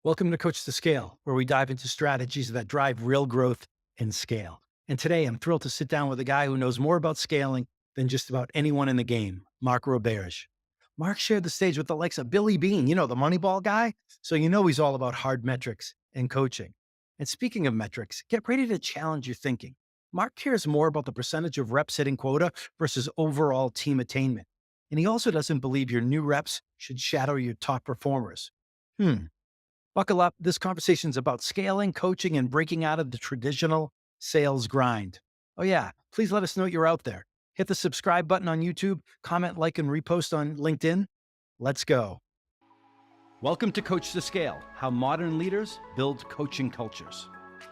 Welcome to Coach to Scale, where we dive into strategies that drive real growth and scale. And today I'm thrilled to sit down with a guy who knows more about scaling than just about anyone in the game, Mark Roberge. Mark shared the stage with the likes of Billy Bean, the Moneyball guy. So he's all about hard metrics and coaching. And speaking of metrics, get ready to challenge your thinking. Mark cares more about the percentage of reps hitting quota versus overall team attainment. And he also doesn't believe your new reps should shadow your top performers. Hmm. Buckle up. This conversation is about scaling, coaching, and breaking out of the traditional sales grind. Oh, yeah. Please let us know you're out there. Hit the subscribe button on YouTube, comment, like, and repost on LinkedIn. Let's go. Welcome to Coach to Scale, how modern leaders build coaching cultures.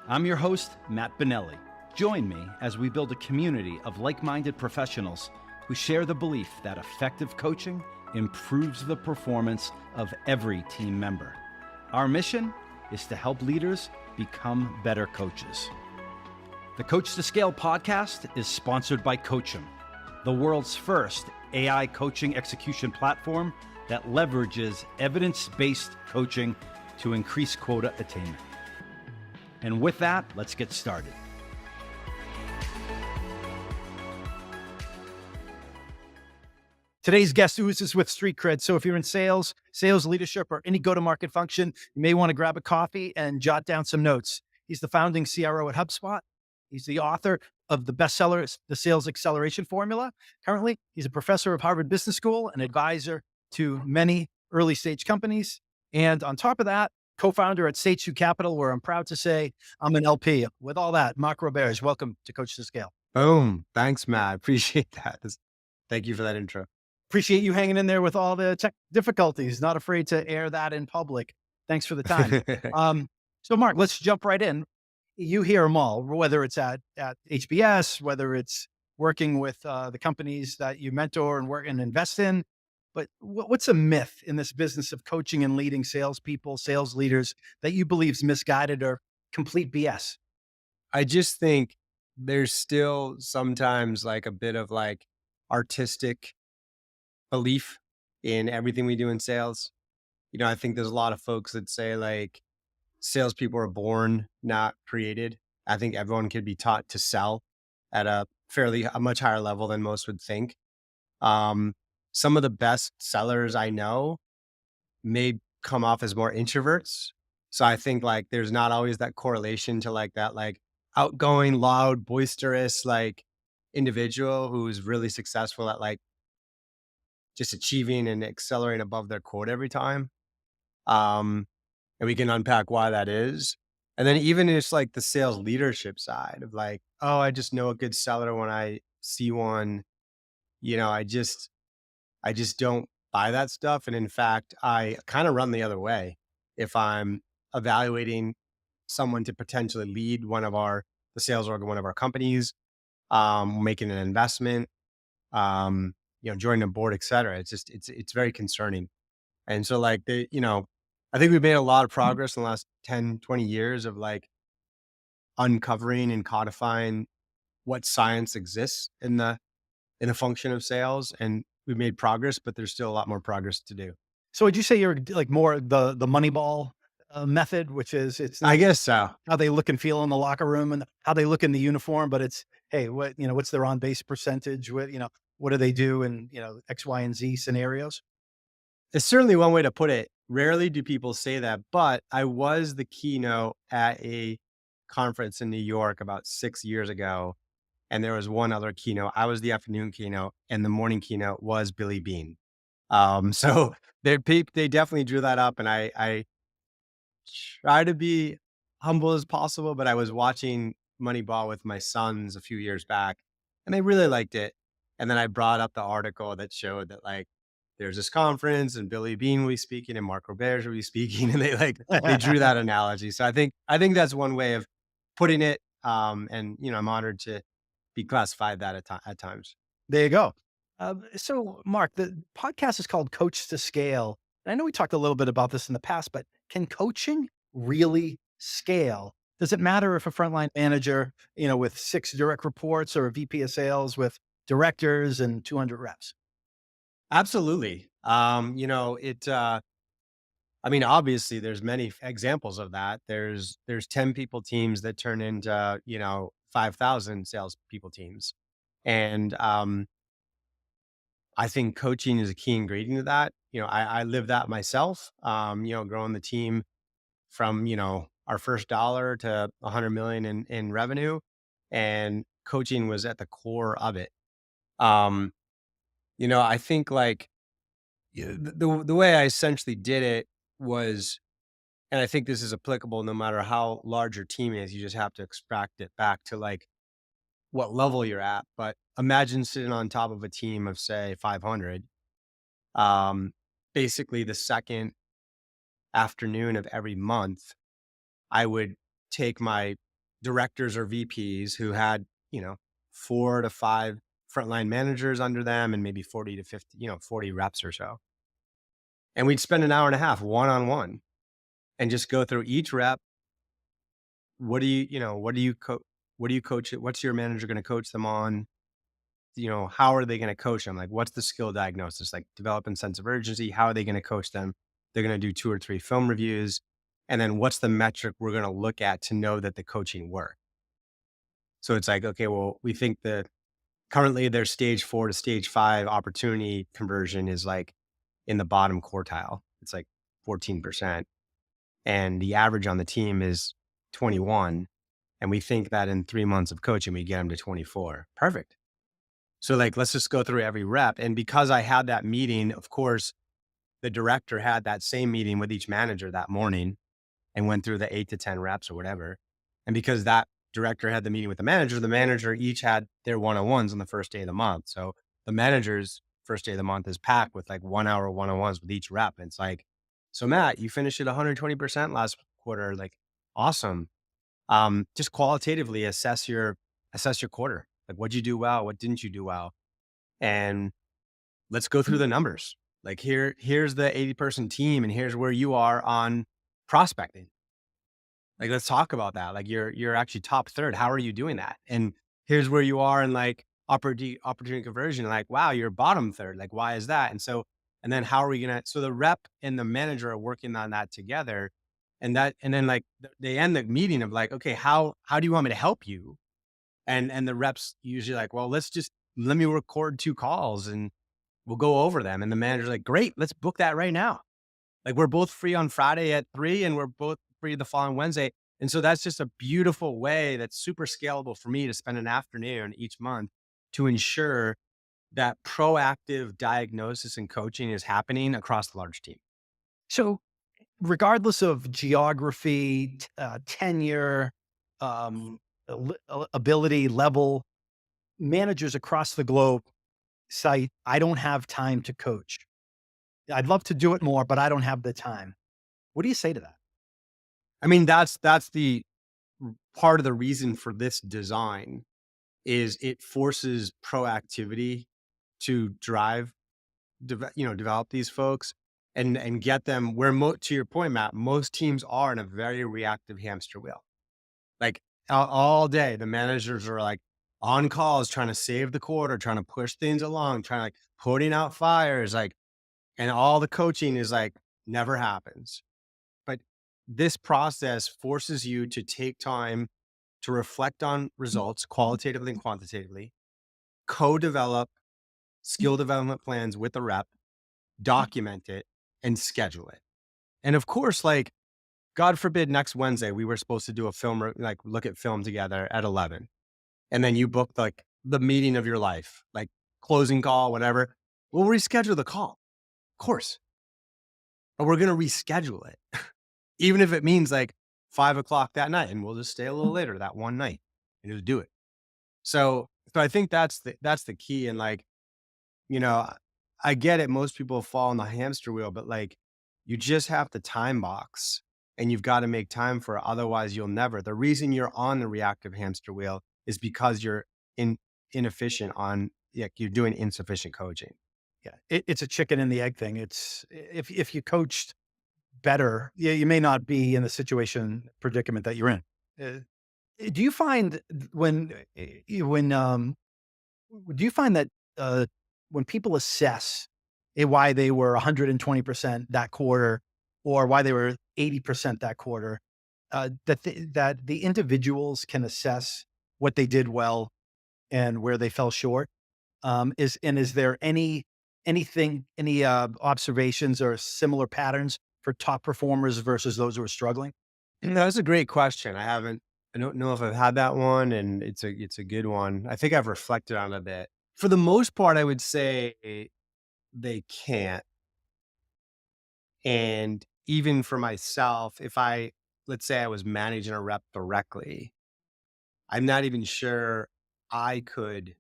I'm your host, Matt Benelli. Join me as we build a community of like-minded professionals who share the belief that effective coaching improves the performance of every team member. Our mission is to help leaders become better coaches. The Coach to Scale podcast is sponsored by Coachum, the world's first AI coaching execution platform that leverages evidence-based coaching to increase quota attainment. And with that, let's get started. Today's guest oozes with street cred. So if you're in sales leadership, or any go-to-market function, you may want to grab a coffee and jot down some notes. He's the founding CRO at HubSpot. He's the author of the bestseller, The Sales Acceleration Formula. Currently, he's a professor of Harvard Business School, an advisor to many early stage companies. And on top of that, co-founder at State 2 Capital, where I'm proud to say I'm an LP. With all that, Mark Roberge, welcome to Coach to Scale. Boom. Thanks, Matt. Appreciate that. Thank you for that intro. Appreciate you hanging in there with all the tech difficulties. Not afraid to air that in public. Thanks for the time. So Mark, let's jump right in. You hear them all, whether it's at HBS, whether it's working with the companies that you mentor and work and invest in. But what's a myth in this business of coaching and leading salespeople, sales leaders that you believe is misguided or complete BS? I just think there's still sometimes like a bit of like artistic belief in everything we do in sales. I think there's a lot of folks that say like salespeople are born, not created. I think everyone could be taught to sell at a much higher level than most would think. Some of the best sellers I know may come off as more introverts. So I think like there's not always that correlation to like that like outgoing, loud, boisterous like individual who's really successful at like just achieving and accelerating above their quota every time. And we can unpack why that is. And then even just like the sales leadership side of like, oh, I just know a good seller when I see one. You know, I just I just don't buy that stuff. And in fact, I kind of run the other way. If I'm evaluating someone to potentially lead the sales org of one of our companies, making an investment, joining a board, et cetera. It's very concerning. And so like I think we've made a lot of progress in the last 10, 20 years of like uncovering and codifying what science exists in the function of sales. And we've made progress, but there's still a lot more progress to do. So would you say you're like more the Moneyball method, which is it's I not guess so. how they look and feel in the locker room and how they look in the uniform, but it's, hey, what's their on base percentage? What do they do in, X, Y, and Z scenarios? It's certainly one way to put it. Rarely do people say that, but I was the keynote at a conference in New York about 6 years ago. And there was one other keynote. I was the afternoon keynote, and the morning keynote was Billy Bean. So they definitely drew that up, and I try to be humble as possible, but I was watching Moneyball with my sons a few years back, and they really liked it. And then I brought up the article that showed that like there's this conference and Billy Bean will be speaking and Mark Roberge will be speaking, and they drew that analogy. So I think that's one way of putting it. And I'm honored to be classified that at times. There you go. So Mark, the podcast is called Coach to Scale. And I know we talked a little bit about this in the past, but can coaching really scale? Does it matter if a frontline manager, with 6 direct reports, or a VP of sales with directors and 200 reps? Absolutely. I mean, obviously, there's many examples of that. There's 10 people teams that turn into 5,000 salespeople teams, and I think coaching is a key ingredient of that. I live that myself. Growing the team from our first dollar to 100 million in revenue, and coaching was at the core of it. Um, I think like the way I essentially did it was, and I think this is applicable no matter how large your team is. You just have to extract it back to like what level you're at. But imagine sitting on top of a team of say 500. Um, Basically, the second afternoon of every month, I would take my directors or VPs who had, 4 to 5 frontline managers under them and maybe 40 to 50, 40 reps or so. And we'd spend an hour and a half one on one and just go through each rep. What do you, you know, what do you coach it? What's your manager going to coach them on? How are they going to coach them? Like, what's the skill diagnosis? Like, developing sense of urgency. How are they going to coach them? They're going to do 2 or 3 film reviews. And then what's the metric we're going to look at to know that the coaching worked? So it's like, okay, well, we think that currently their stage 4 to stage 5 opportunity conversion is like in the bottom quartile. It's like 14%. And the average on the team is 21. And we think that in 3 months of coaching, we get them to 24. Perfect. So like, let's just go through every rep. And because I had that meeting, of course, the director had that same meeting with each manager that morning and went through the 8 to 10 reps or whatever. And because that director had the meeting with the manager each had their one-on-ones on the first day of the month. So the manager's first day of the month is packed with like 1 hour one-on-ones with each rep. And it's like, so Matt, you finished at 120% last quarter. Like, awesome. Just qualitatively assess your quarter. Like, what'd you do well? What didn't you do well? And let's go through the numbers. Like, here's the 80-person team, and here's where you are on prospecting. Like, let's talk about that. Like, you're actually top third. How are you doing that? And here's where you are in like opportunity conversion. Like, wow, you're bottom third. Like, why is that? And then how are we gonna? So the rep and the manager are working on that together, and then like they end the meeting of like, okay, how do you want me to help you? And the reps usually like, well, let me record 2 calls and we'll go over them. And the manager's like, great, let's book that right now. Like, we're both free on Friday at 3 and we're both free the following Wednesday. And so that's just a beautiful way that's super scalable for me to spend an afternoon each month to ensure that proactive diagnosis and coaching is happening across the large team. So, regardless of geography, tenure, ability level, managers across the globe cite, "I don't have time to coach. I'd love to do it more, but I don't have the time." What do you say to that? I mean, that's the part of the reason for this design is it forces proactivity to develop these folks and get them where to your point, Matt, most teams are in a very reactive hamster wheel. Like, all day, the managers are like on calls, trying to save the quarter, trying to push things along, trying to like putting out fires, like, and all the coaching is like never happens. But this process forces you to take time to reflect on results qualitatively and quantitatively, co-develop skill development plans with the rep, document it, and schedule it. And of course, like, God forbid, next Wednesday, we were supposed to do a like look at film together at 11. And then you booked like the meeting of your life, like closing call, whatever. We'll reschedule the call, of course, but we're going to reschedule it, even if it means like 5 o'clock that night. And we'll just stay a little later that one night and just do it. So I think that's the key. And like, you know, I get it. Most people fall on the hamster wheel, but like, you just have to time box and you've got to make time for it. Otherwise, you'll never. The reason you're on the reactive hamster wheel is because you're inefficient yeah, you're doing insufficient coaching. Yeah, it's a chicken and the egg thing. It's if you coached better, yeah, you may not be in the situation predicament that you're in. Uh, do you find when do you find that when people assess why they were 120% that quarter, or why they were 80% that quarter, that the individuals can assess what they did well and where they fell short. Is there any observations or similar patterns for top performers versus those who are struggling? That's a great question. I don't know if I've had that one, and it's a good one. I think I've reflected on it a bit. For the most part, I would say they can't. And even for myself, if let's say I was managing a rep directly, I'm not even sure I could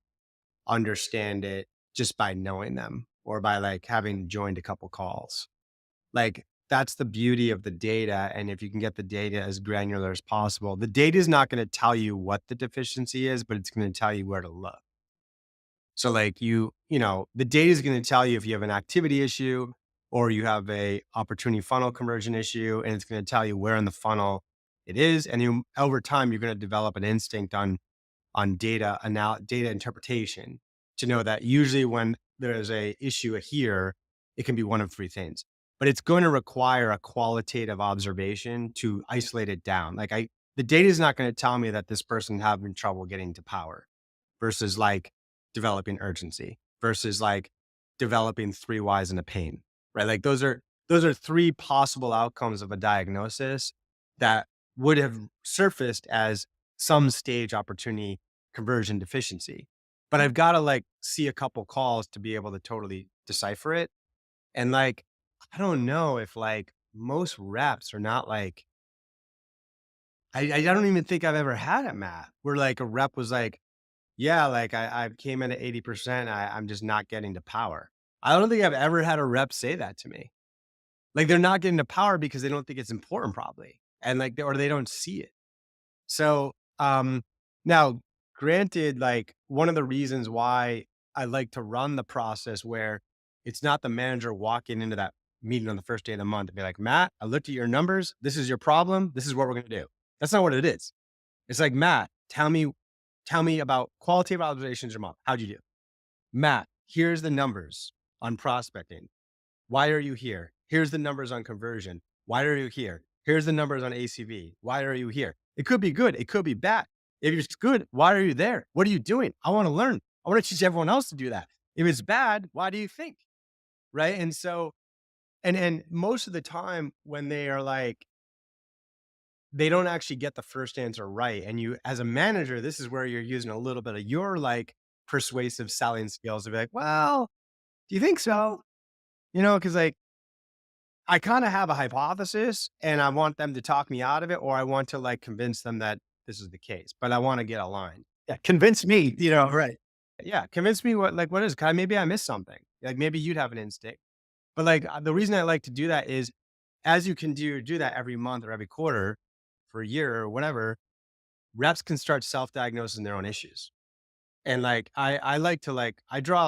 understand it just by knowing them or by like having joined a couple calls. Like that's the beauty of the data. And if you can get the data as granular as possible, the data is not going to tell you what the deficiency is, but it's going to tell you where to look. So like the data is going to tell you if you have an activity issue or you have a opportunity funnel conversion issue, and it's going to tell you where in the funnel it is. And over time, you're going to develop an instinct on data interpretation to know that usually when there's a issue here, it can be one of three things. But it's going to require a qualitative observation to isolate it down. The data is not going to tell me that this person having trouble getting to power versus like developing urgency versus like developing three whys and a pain, right? Like those are three possible outcomes of a diagnosis that would have surfaced as some stage opportunity conversion deficiency. But I've got to like see a couple calls to be able to totally decipher it. And like, I don't know if like most reps are not like, I don't even think I've ever had it, Matt, where like a rep was like, yeah, like I came in at 80%. I'm just not getting to power. I don't think I've ever had a rep say that to me. Like they're not getting to power because they don't think it's important probably. And like, or they don't see it. So, now granted, like one of the reasons why I like to run the process where it's not the manager walking into that meeting on the first day of the month and be like, Matt, I looked at your numbers. This is your problem. This is what we're going to do. That's not what it is. It's like, Matt, tell me about qualitative observations your month. How'd you do? Matt, here's the numbers on prospecting. Why are you here? Here's the numbers on conversion. Why are you here? Here's the numbers on ACV. Why are you here? It could be good. It could be bad. If it's good, why are you there? What are you doing? I want to learn. I want to teach everyone else to do that. If it's bad, why do you think? Right. And so, and most of the time when they are like, they don't actually get the first answer right. And you, as a manager, this is where you're using a little bit of your like persuasive selling skills to be like, well, do you think so? Cause like, I kind of have a hypothesis and I want them to talk me out of it, or I want to like convince them that this is the case, but I want to get aligned. Yeah, convince me, right. Yeah. Convince me what is, maybe I missed something. Like maybe you'd have an instinct, but like the reason I like to do that is as you can do that every month or every quarter for a year or whatever, reps can start self-diagnosing their own issues. And like I like to like I try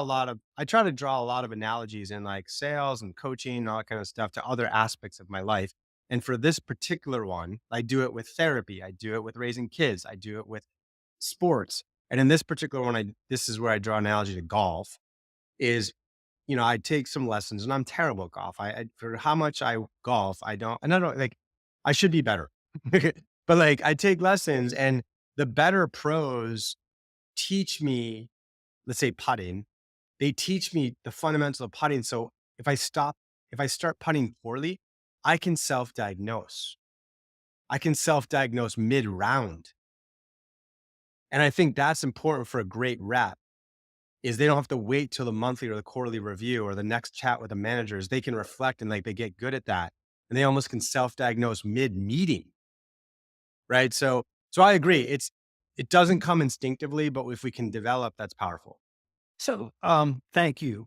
to draw a lot of analogies in like sales and coaching and all that kind of stuff to other aspects of my life. And for this particular one, I do it with therapy, I do it with raising kids, I do it with sports. And in this particular one, this is where I draw an analogy to golf is, I take some lessons and I'm terrible at golf. For how much I golf, and I don't like, I should be better, but like I take lessons and the better pros teach me, let's say putting, they teach me the fundamentals of putting. So if I start putting poorly, I can self-diagnose. I can self-diagnose mid-round. And I think that's important for a great rep is they don't have to wait till the monthly or the quarterly review or the next chat with the managers. They can reflect and like they get good at that. And they almost can self-diagnose mid-meeting. Right. So I agree. It doesn't come instinctively, but if we can develop, that's powerful. So, thank you.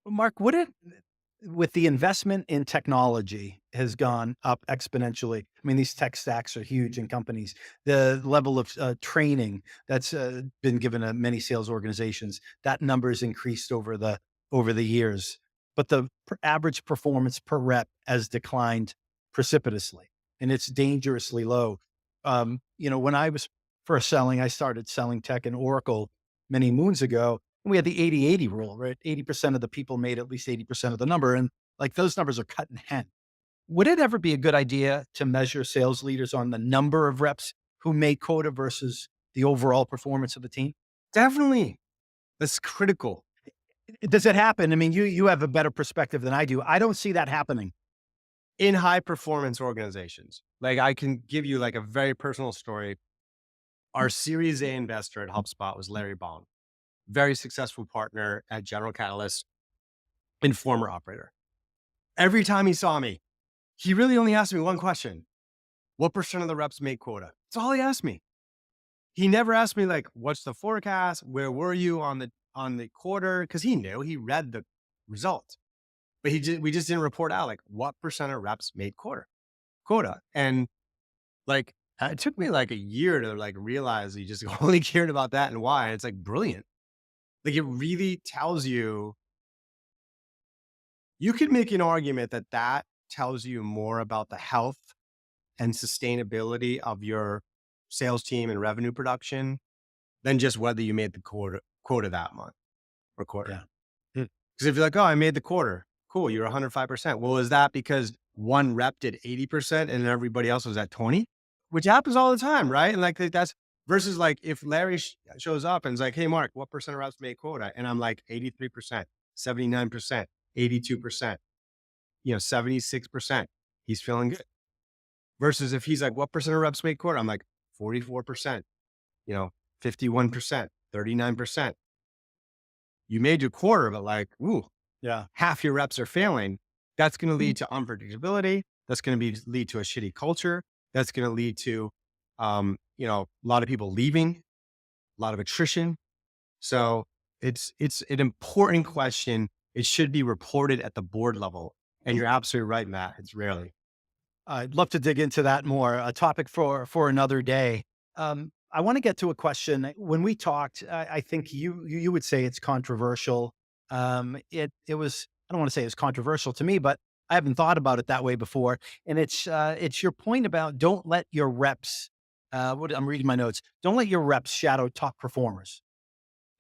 Mark, with the investment in technology has gone up exponentially. I mean, these tech stacks are huge in companies. The level of training that's been given to many sales organizations, that number has increased over the years. But the average performance per rep has declined precipitously, and it's dangerously low. When I was first selling, I started selling tech in Oracle many moons ago. We had the 80-80 rule, right? 80% of the people made at least 80% of the number. And like those numbers are cut in half. Would it ever be a good idea to measure sales leaders on the number of reps who make quota versus the overall performance of the team? Definitely. That's critical. Does it happen? I mean, you have a better perspective than I do. I don't see that happening. In high performance organizations. Like I can give you like a very personal story. Our Series A investor at HubSpot was Larry Bond, very successful partner at General Catalyst and former operator. Every time he saw me, he really only asked me one question. What percent of the reps make quota? That's all he asked me. He never asked me like, what's the forecast? Where were you on the quarter? Because he knew, he read the result. But we just didn't report out like what percent of reps made quota. And like it took me like a year to like realize he just only cared about that and why. And it's like brilliant. Like it really tells you, you could make an argument that that tells you more about the health and sustainability of your sales team and revenue production than just whether you made the quota that month or quarter. Yeah. Because if you're like, oh, I made the quarter, cool, you're 105%. Well, is that because one rep did 80% and everybody else was at 20? Which happens all the time, right? And like that's versus like if Larry shows up and is like, hey, Mark, what percent of reps made quota? And I'm like 83%, 79%, 82%, 76%. He's feeling good. Versus if he's like, what percent of reps made quota? I'm like 44%, 51%, 39%. You made your quarter, but like, ooh, Yeah. half your reps are failing. That's going to lead to unpredictability. That's going to lead to a shitty culture. That's going to lead to, a lot of people leaving, a lot of attrition. So it's an important question. It should be reported at the board level. And you're absolutely right, Matt. It's rarely. I'd love to dig into that more, a topic for another day. I want to get to a question. When we talked, I think you would say it's controversial. It was, I don't want to say it's controversial to me, but I haven't thought about it that way before. And it's your point about don't let your reps. What I'm reading my notes. Don't let your reps shadow top performers.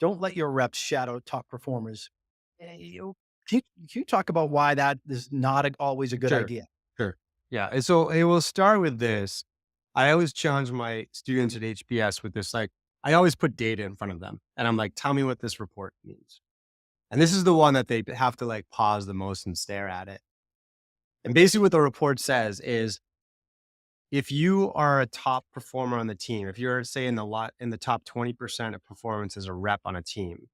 Don't let your reps shadow top performers. Can you talk about why that is not always a good Sure. idea? Sure. Yeah. And so it will start with this. I always challenge my students at HBS with this, like, I always put data in front of them and I'm like, tell me what this report means. And this is the one that they have to like pause the most and stare at it. And basically what the report says is if you are a top performer on the team, if you're say in the top 20% of performance as a rep on a team,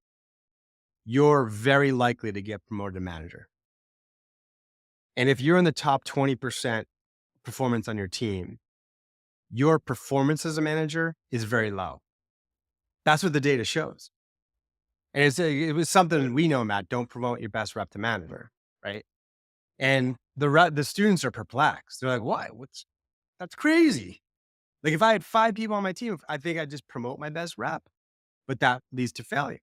you're very likely to get promoted to manager. And if you're in the top 20% performance on your team, your performance as a manager is very low. That's what the data shows. And it was something we know, Matt, don't promote your best rep to manager, right? And the students are perplexed. They're like, why? That's crazy. Like if I had 5 people on my team, I think I'd just promote my best rep, but that leads to failure.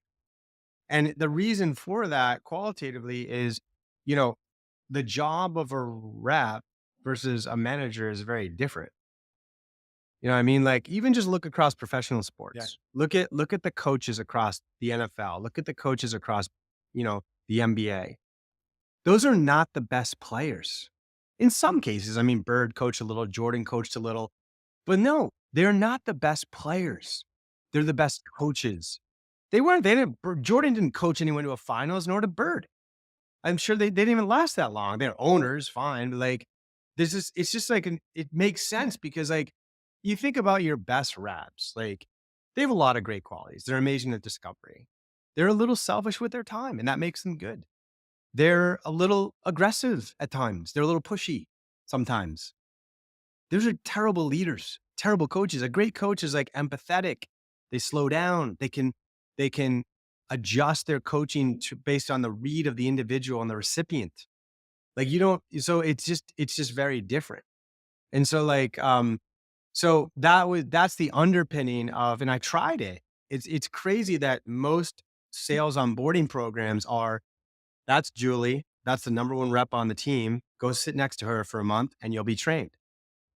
And the reason for that qualitatively is, you know, the job of a rep versus a manager is very different. You know what I mean? Like even just look across professional Yeah. sports. Look at the coaches across the NFL. Look at the coaches across, the NBA. Those are not the best players. In some cases, I mean, Bird coached a little, Jordan coached a little, but no, they're not the best players. They're the best coaches. Jordan didn't coach anyone to a finals, nor did Bird. I'm sure they didn't even last that long. They're owners, fine. But like, it's just like, it makes sense because like, you think about your best reps, like they have a lot of great qualities. They're amazing at discovery. They're a little selfish with their time and that makes them good. They're a little aggressive at times. They're a little pushy sometimes. Those are terrible leaders, terrible coaches. A great coach is like empathetic. They slow down. They can adjust their coaching based on the read of the individual and the recipient. Like so it's just very different. And so like, so that's the underpinning of, and I tried it. It's crazy that most sales onboarding programs that's Julie. That's the number one rep on the team. Go sit next to her for a month and you'll be trained.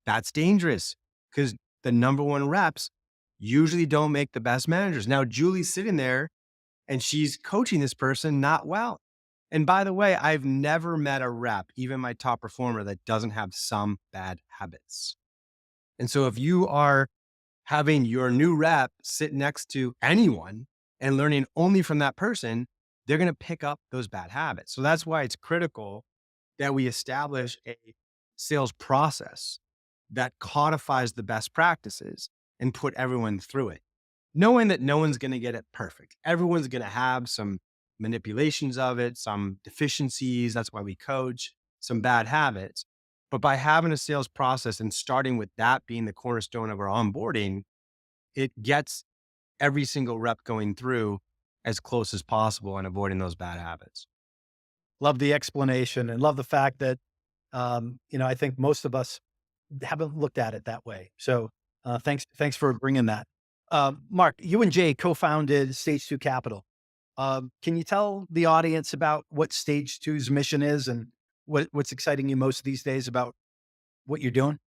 That's dangerous because the number one reps usually don't make the best managers. Now, Julie's sitting there and she's coaching this person not well. And by the way, I've never met a rep, even my top performer, that doesn't have some bad habits. And so if you are having your new rep sit next to anyone and learning only from that person, they're going to pick up those bad habits. So that's why it's critical that we establish a sales process that codifies the best practices and put everyone through it, knowing that no one's going to get it perfect. Everyone's going to have some manipulations of it, some deficiencies. That's why we coach, some bad habits. But by having a sales process and starting with that being the cornerstone of our onboarding, it gets every single rep going through as close as possible and avoiding those bad habits. Love the explanation and love the fact that, I think most of us haven't looked at it that way. So, thanks for bringing that. Mark, you and Jay co-founded Stage Two Capital. Can you tell the audience about what Stage Two's mission is and what's exciting you most these days about what you're doing?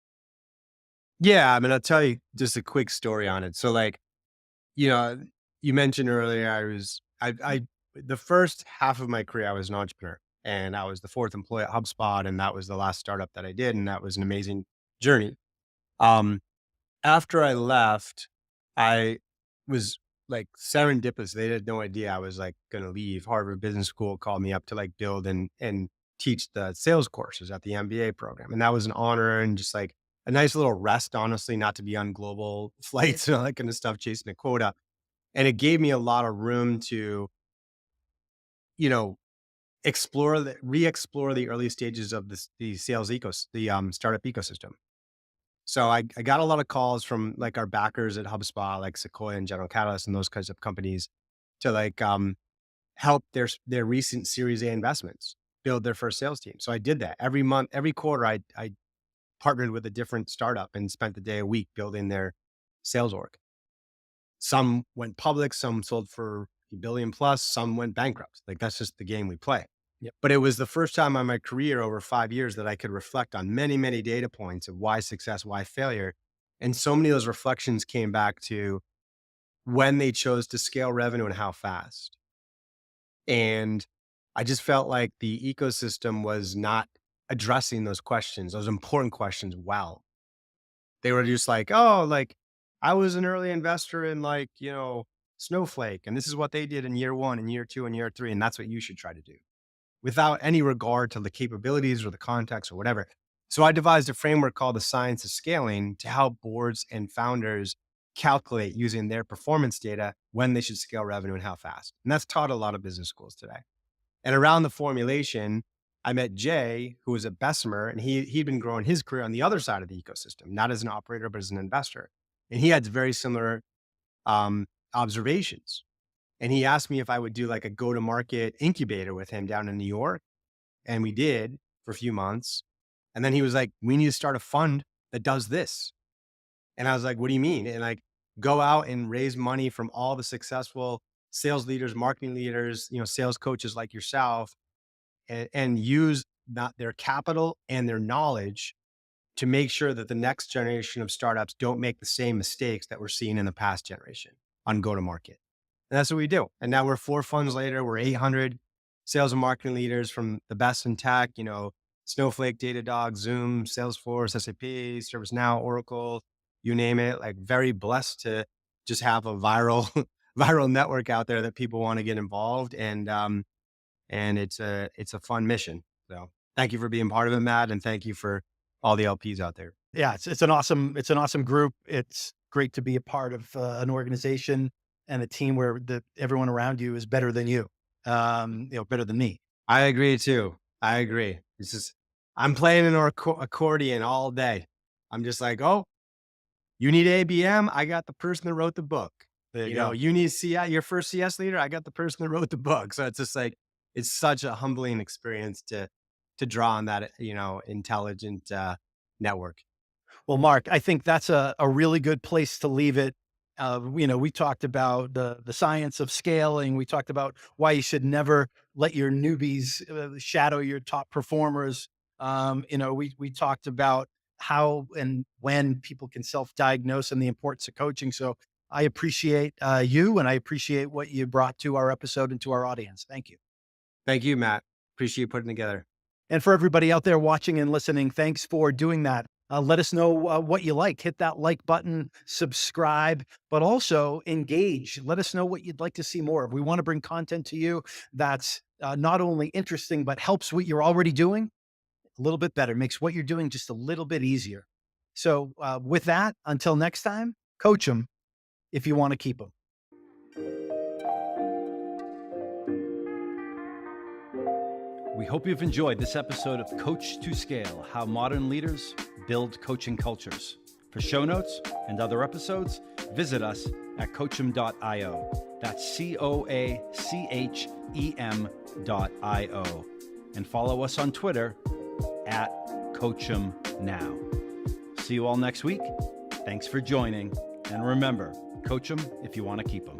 Yeah, I mean, I'll tell you just a quick story on it. So, like, you know, you mentioned earlier, the first half of my career, I was an entrepreneur, and I was the fourth employee at HubSpot, and that was the last startup that I did, and that was an amazing journey. Um, After I left, I was like serendipitous. They had no idea I was like going to leave. Harvard Business School called me up to like build and teach the sales courses at the MBA program. And that was an honor and just like a nice little rest, honestly, not to be on global flights and all that kind of stuff, chasing a quota. And it gave me a lot of room to, you know, re-explore the early stages of the sales startup ecosystem. So I got a lot of calls from like our backers at HubSpot, like Sequoia and General Catalyst and those kinds of companies to like help their recent Series A investments build their first sales team. So I did that every month, every quarter. I partnered with a different startup and spent a day a week building their sales org. Some went public, some sold for a billion plus, some went bankrupt. Like that's just the game we play. Yep. But it was the first time in my career over 5 years that I could reflect on many, many data points of why success, why failure. And so many of those reflections came back to when they chose to scale revenue and how fast. And I just felt like the ecosystem was not addressing those questions, those important questions well. They were just like, oh, like I was an early investor in like, Snowflake, and this is what they did in year one and year two and year three. And that's what you should try to do without any regard to the capabilities or the context or whatever. So I devised a framework called the science of scaling to help boards and founders calculate using their performance data when they should scale revenue and how fast. And that's taught a lot of business schools today. And around the formulation, I met Jay, who was at Bessemer, and he'd been growing his career on the other side of the ecosystem, not as an operator, but as an investor. And he had very similar observations. And he asked me if I would do like a go to market incubator with him down in New York. And we did for a few months. And then he was like, we need to start a fund that does this. And I was like, what do you mean? And like, go out and raise money from all the successful sales leaders, marketing leaders, sales coaches like yourself, and use not their capital and their knowledge to make sure that the next generation of startups don't make the same mistakes that we're seeing in the past generation on go to market. And that's what we do. And now we're 4 funds later, we're 800 sales and marketing leaders from the best in tech, Snowflake, Datadog, Zoom, Salesforce, SAP, ServiceNow, Oracle, you name it. Like very blessed to just have a viral, viral network out there that people want to get involved. And it's a fun mission. So thank you for being part of it, Matt. And thank you for all the LPs out there. Yeah, it's an awesome group. It's great to be a part of an organization and a team where everyone around you is better than you, better than me. I agree too. I agree. I'm playing an accordion all day. I'm just like, oh, you need ABM? I got the person that wrote the book. There you go. You need CI, your first CS leader? I got the person that wrote the book. So it's just like, it's such a humbling experience to draw on that, intelligent network. Well, Mark, I think that's a really good place to leave it. We talked about the science of scaling. We talked about why you should never let your newbies shadow your top performers. We talked about how and when people can self-diagnose and the importance of coaching. So I appreciate you, and I appreciate what you brought to our episode and to our audience. Thank you. Thank you, Matt. Appreciate putting together. And for everybody out there watching and listening, thanks for doing that. Let us know what you like. Hit that like button, subscribe, but also engage. Let us know what you'd like to see more of. We want to bring content to you that's not only interesting, but helps what you're already doing a little bit better, makes what you're doing just a little bit easier. So with that, until next time, coach them if you want to keep them. We hope you've enjoyed this episode of Coach to Scale, How Modern Leaders Build Coaching Cultures. For show notes and other episodes, visit us at coachem.io. That's COACHEM.io. And follow us on Twitter at CoachemNow. See you all next week. Thanks for joining. And remember, coach them if you want to keep them.